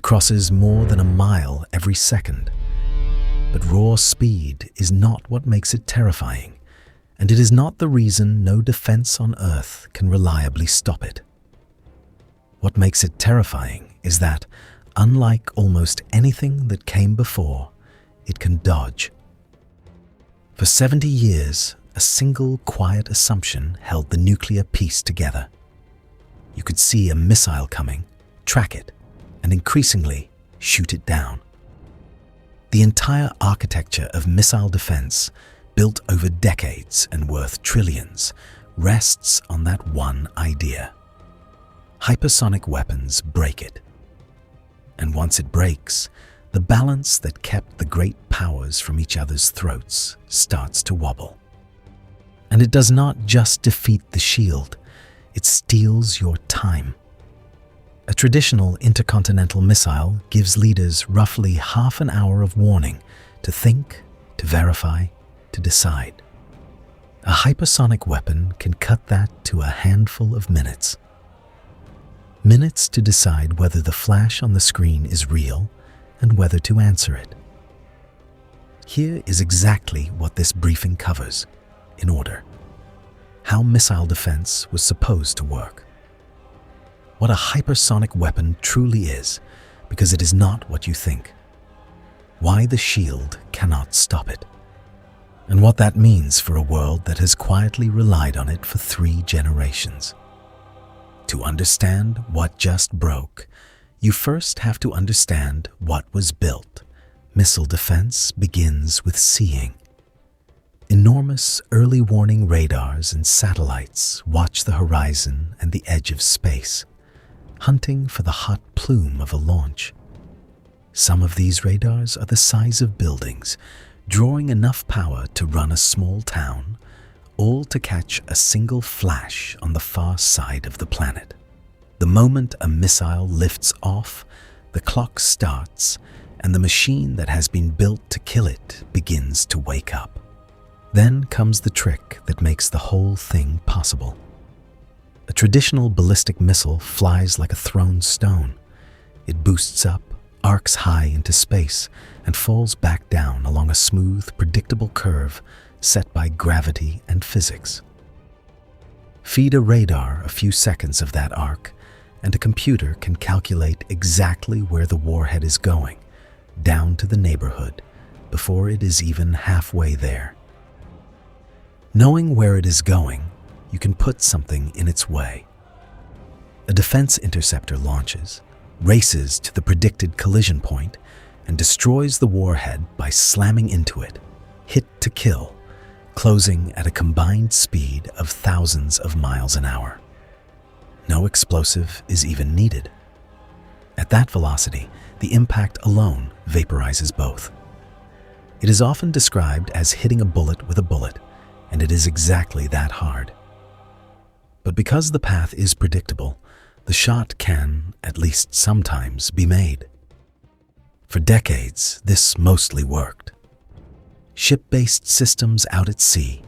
crosses more than a mile every second. But raw speed is not what makes it terrifying, and it is not the reason no defense on Earth can reliably stop it. What makes it terrifying is that, unlike almost anything that came before, it can dodge. For 70 years, a single quiet assumption held the nuclear peace together. You could see a missile coming, track it, and increasingly shoot it down. The entire architecture of missile defense, built over decades and worth trillions, rests on that one idea. Hypersonic weapons break it. And once it breaks, the balance that kept the great powers from each other's throats starts to wobble. And it does not just defeat the shield, it steals your time. A traditional intercontinental missile gives leaders roughly half an hour of warning to think, to verify, to decide. A hypersonic weapon can cut that to a handful of minutes. Minutes to decide whether the flash on the screen is real and whether to answer it. Here is exactly what this briefing covers, in order. How missile defense was supposed to work. What a hypersonic weapon truly is, because it is not what you think. Why the shield cannot stop it. And what that means for a world that has quietly relied on it for 3 generations. To understand what just broke, you first have to understand what was built. Missile defense begins with seeing. Enormous early warning radars and satellites watch the horizon and the edge of space, hunting for the hot plume of a launch. Some of these radars are the size of buildings, drawing enough power to run a small town, all to catch a single flash on the far side of the planet. The moment a missile lifts off, the clock starts, and the machine that has been built to kill it begins to wake up. Then comes the trick that makes the whole thing possible. A traditional ballistic missile flies like a thrown stone. It boosts up, arcs high into space, and falls back down along a smooth, predictable curve set by gravity and physics. Feed a radar a few seconds of that arc, and a computer can calculate exactly where the warhead is going, down to the neighborhood, before it is even halfway there. Knowing where it is going, you can put something in its way. A defense interceptor launches, races to the predicted collision point, and destroys the warhead by slamming into it, hit to kill, closing at a combined speed of thousands of miles an hour. No explosive is even needed. At that velocity, the impact alone vaporizes both. It is often described as hitting a bullet with a bullet, and it is exactly that hard. But because the path is predictable, the shot can, at least sometimes, be made. For decades, this mostly worked. Ship-based systems out at sea,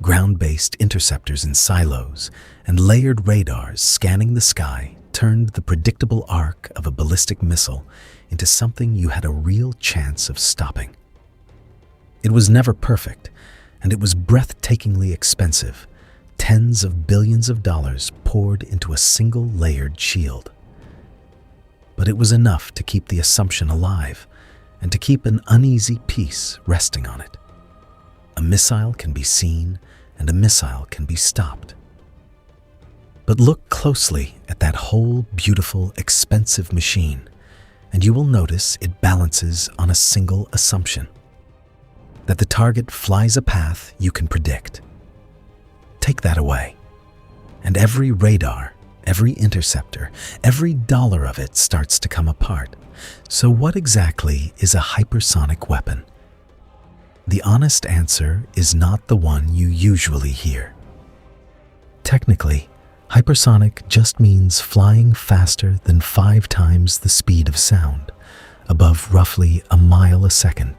ground-based interceptors in silos, and layered radars scanning the sky turned the predictable arc of a ballistic missile into something you had a real chance of stopping. It was never perfect, and it was breathtakingly expensive, tens of billions of dollars poured into a single layered shield. But it was enough to keep the assumption alive and to keep an uneasy peace resting on it. A missile can be seen and a missile can be stopped. But look closely at that whole beautiful, expensive machine, and you will notice it balances on a single assumption: that the target flies a path you can predict. Take that away, and every radar, every interceptor, every dollar of it starts to come apart. So what exactly is a hypersonic weapon? The honest answer is not the one you usually hear. Technically, hypersonic just means flying faster than 5 times the speed of sound, above roughly a mile a second.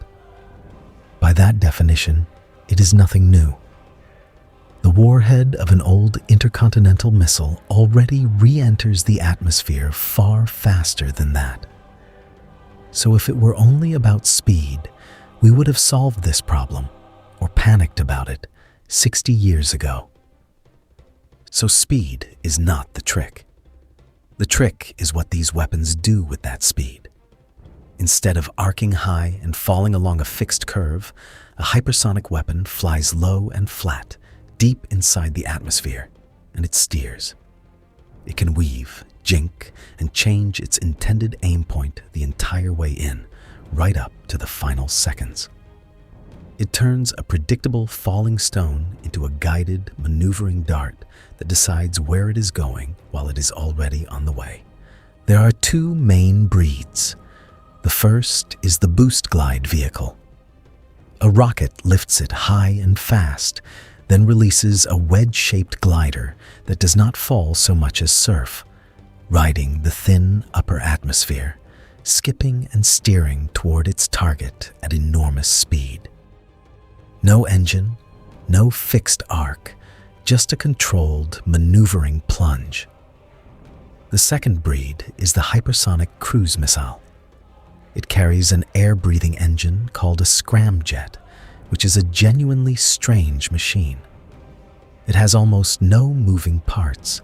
By that definition, it is nothing new. The warhead of an old intercontinental missile already re-enters the atmosphere far faster than that. So if it were only about speed, we would have solved this problem, or panicked about it, 60 years ago. So speed is not the trick. The trick is what these weapons do with that speed. Instead of arcing high and falling along a fixed curve, a hypersonic weapon flies low and flat, deep inside the atmosphere, and it steers. It can weave, jink, and change its intended aim point the entire way in, right up to the final seconds. It turns a predictable falling stone into a guided, maneuvering dart that decides where it is going while it is already on the way. There are two main breeds. The first is the boost glide vehicle. A rocket lifts it high and fast, then releases a wedge-shaped glider that does not fall so much as surf, riding the thin upper atmosphere, skipping and steering toward its target at enormous speed. No engine, no fixed arc, just a controlled, maneuvering plunge. The second breed is the hypersonic cruise missile. It carries an air-breathing engine called a scramjet, which is a genuinely strange machine. It has almost no moving parts,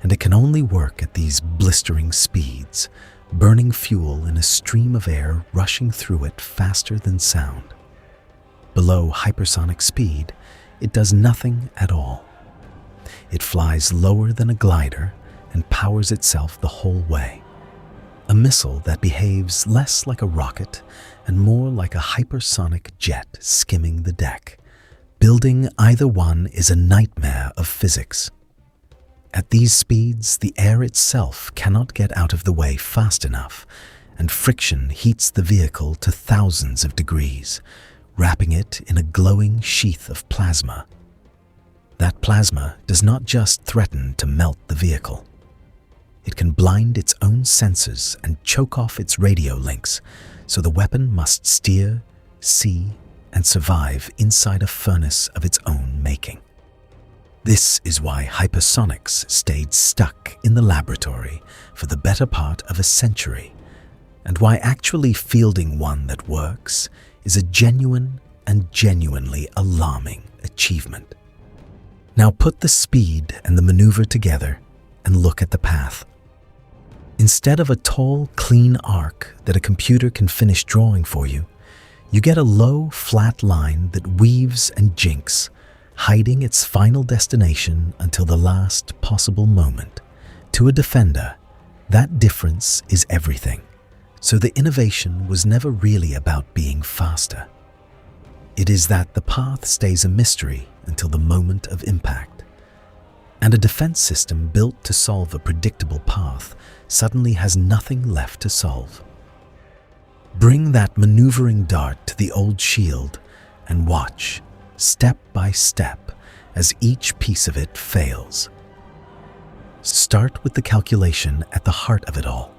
and it can only work at these blistering speeds, burning fuel in a stream of air rushing through it faster than sound. Below hypersonic speed, it does nothing at all. It flies lower than a glider and powers itself the whole way. A missile that behaves less like a rocket and more like a hypersonic jet skimming the deck. Building either one is a nightmare of physics. At these speeds, the air itself cannot get out of the way fast enough, and friction heats the vehicle to thousands of degrees, wrapping it in a glowing sheath of plasma. That plasma does not just threaten to melt the vehicle. It can blind its own sensors and choke off its radio links, so the weapon must steer, see, and survive inside a furnace of its own making. This is why hypersonics stayed stuck in the laboratory for the better part of a century, and why actually fielding one that works is a genuine and genuinely alarming achievement. Now put the speed and the maneuver together and look at the path. Instead of a tall, clean arc that a computer can finish drawing for you, you get a low, flat line that weaves and jinks, hiding its final destination until the last possible moment. To a defender, that difference is everything. So the innovation was never really about being faster. It is that the path stays a mystery until the moment of impact. And a defense system built to solve a predictable path suddenly has nothing left to solve. Bring that maneuvering dart to the old shield and watch, step by step, as each piece of it fails. Start with the calculation at the heart of it all.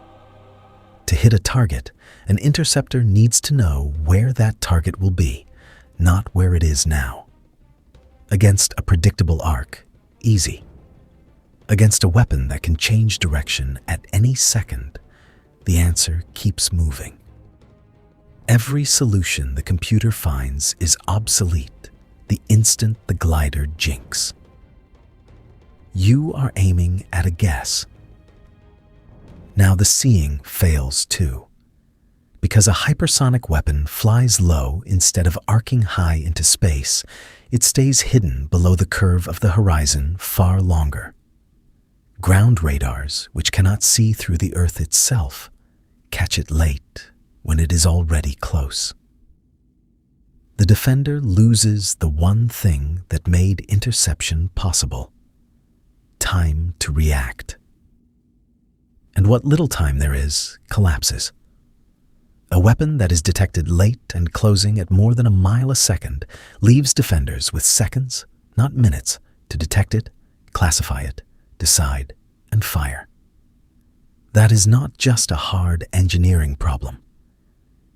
To hit a target, an interceptor needs to know where that target will be, not where it is now. Against a predictable arc, easy. Against a weapon that can change direction at any second, the answer keeps moving. Every solution the computer finds is obsolete the instant the glider jinks. You are aiming at a guess. Now the seeing fails too. Because a hypersonic weapon flies low instead of arcing high into space, it stays hidden below the curve of the horizon far longer. Ground radars, which cannot see through the Earth itself, catch it late when it is already close. The defender loses the one thing that made interception possible: time to react. And what little time there is collapses. A weapon that is detected late and closing at more than a mile a second leaves defenders with seconds, not minutes, to detect it, classify it, decide, and fire. That is not just a hard engineering problem.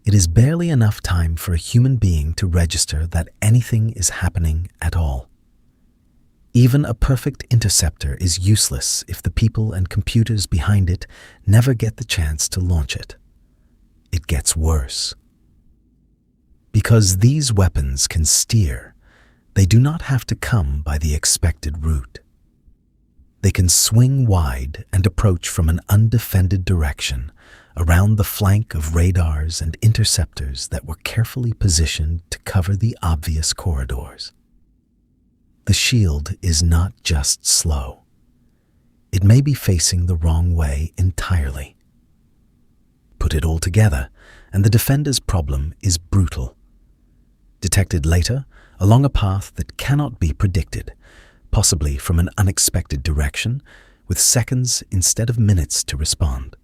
It is barely enough time for a human being to register that anything is happening at all. Even a perfect interceptor is useless if the people and computers behind it never get the chance to launch it. It gets gets worse. Because these weapons can steer, they do not have to come by the expected route. They can swing wide and approach from an undefended direction around the flank of radars and interceptors that were carefully positioned to cover the obvious corridors. The shield is not just slow. It may be facing the wrong way entirely. Put it all together, and the defender's problem is brutal. Detected later, along a path that cannot be predicted, possibly from an unexpected direction, with seconds instead of minutes to respond.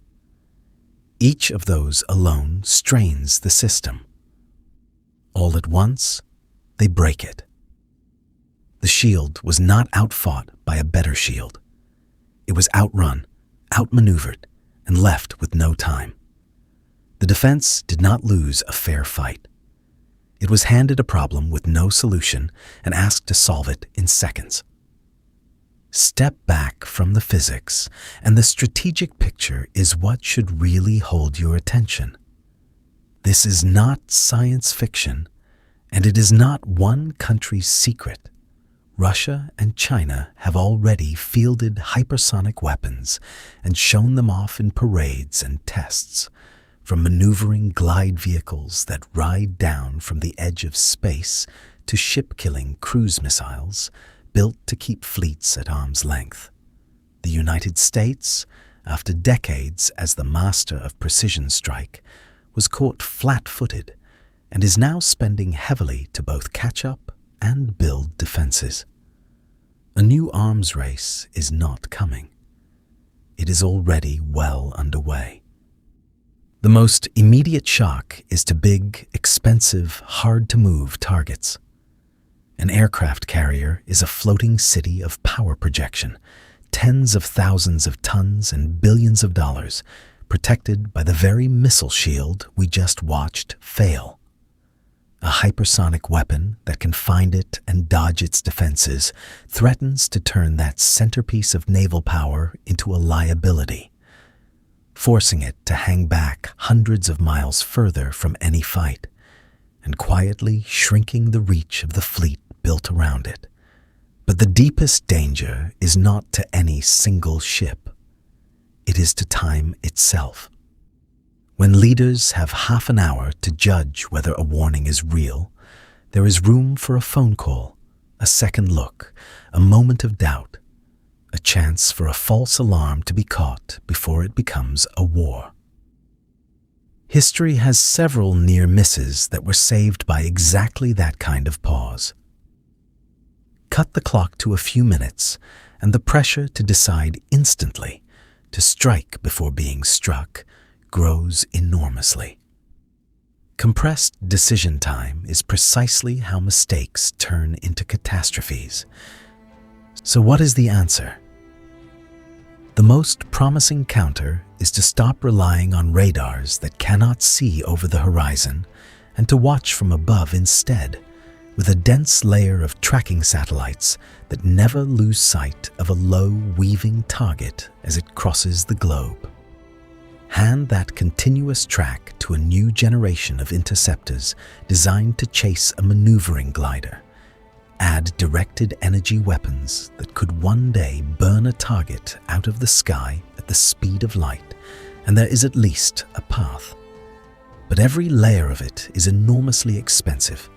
Each of those alone strains the system. All at once, they break it. The shield was not outfought by a better shield. It was outrun, outmaneuvered, and left with no time. The defense did not lose a fair fight. It was handed a problem with no solution and asked to solve it in seconds. Step back from the physics, and the strategic picture is what should really hold your attention. This is not science fiction, and it is not one country's secret. Russia and China have already fielded hypersonic weapons and shown them off in parades and tests, from maneuvering glide vehicles that ride down from the edge of space to ship-killing cruise missiles built to keep fleets at arm's length. The United States, after decades as the master of precision strike, was caught flat-footed and is now spending heavily to both catch up and build defenses. A new arms race is not coming. It is already well underway. The most immediate shock is to big, expensive, hard-to-move targets. An aircraft carrier is a floating city of power projection, tens of thousands of tons and billions of dollars, protected by the very missile shield we just watched fail. A hypersonic weapon that can find it and dodge its defenses threatens to turn that centerpiece of naval power into a liability, forcing it to hang back hundreds of miles further from any fight, and quietly shrinking the reach of the fleet built around it. But the deepest danger is not to any single ship. It is to time itself. When leaders have half an hour to judge whether a warning is real, there is room for a phone call, a second look, a moment of doubt, a chance for a false alarm to be caught before it becomes a war. History has several near misses that were saved by exactly that kind of pause. Cut the clock to a few minutes, and the pressure to decide instantly, to strike before being struck, grows enormously. Compressed decision time is precisely how mistakes turn into catastrophes. So what is the answer? The most promising counter is to stop relying on radars that cannot see over the horizon and to watch from above instead, with a dense layer of tracking satellites that never lose sight of a low, weaving target as it crosses the globe. Hand that continuous track to a new generation of interceptors designed to chase a maneuvering glider. Add directed energy weapons that could one day burn a target out of the sky at the speed of light, and there is at least a path. But every layer of it is enormously expensive.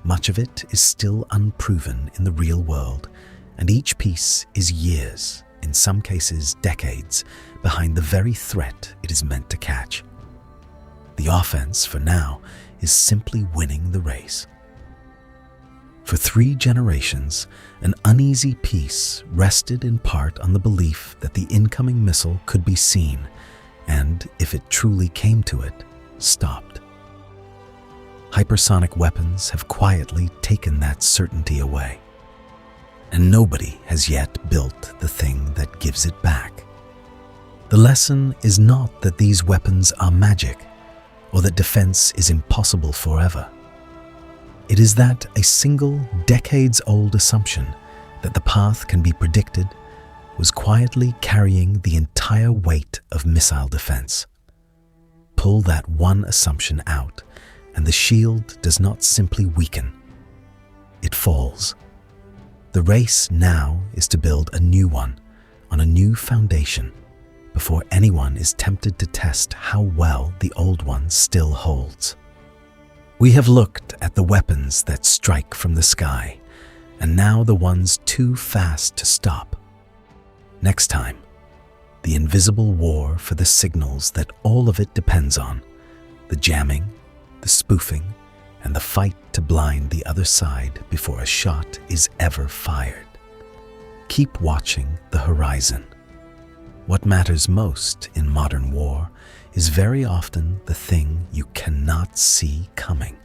Much of it is still unproven in the real world, and each piece is years, in some cases decades, behind the very threat it is meant to catch. The offense, for now, is simply winning the race. For 3 generations, an uneasy peace rested in part on the belief that the incoming missile could be seen, and, if it truly came to it, stopped. Hypersonic weapons have quietly taken that certainty away, and nobody has yet built the thing that gives it back. The lesson is not that these weapons are magic, or that defense is impossible forever. It is that a single, decades-old assumption that the path can be predicted was quietly carrying the entire weight of missile defense. pull that one assumption out, and the shield does not simply weaken, it falls. The race now is to build a new one on a new foundation before anyone is tempted to test how well the old one still holds. We have looked at the weapons that strike from the sky, and now the ones too fast to stop. Next time, the invisible war for the signals that all of it depends on, the jamming, the spoofing, and the fight to blind the other side before a shot is ever fired. Keep watching the horizon. What matters most in modern war is very often the thing you cannot see coming.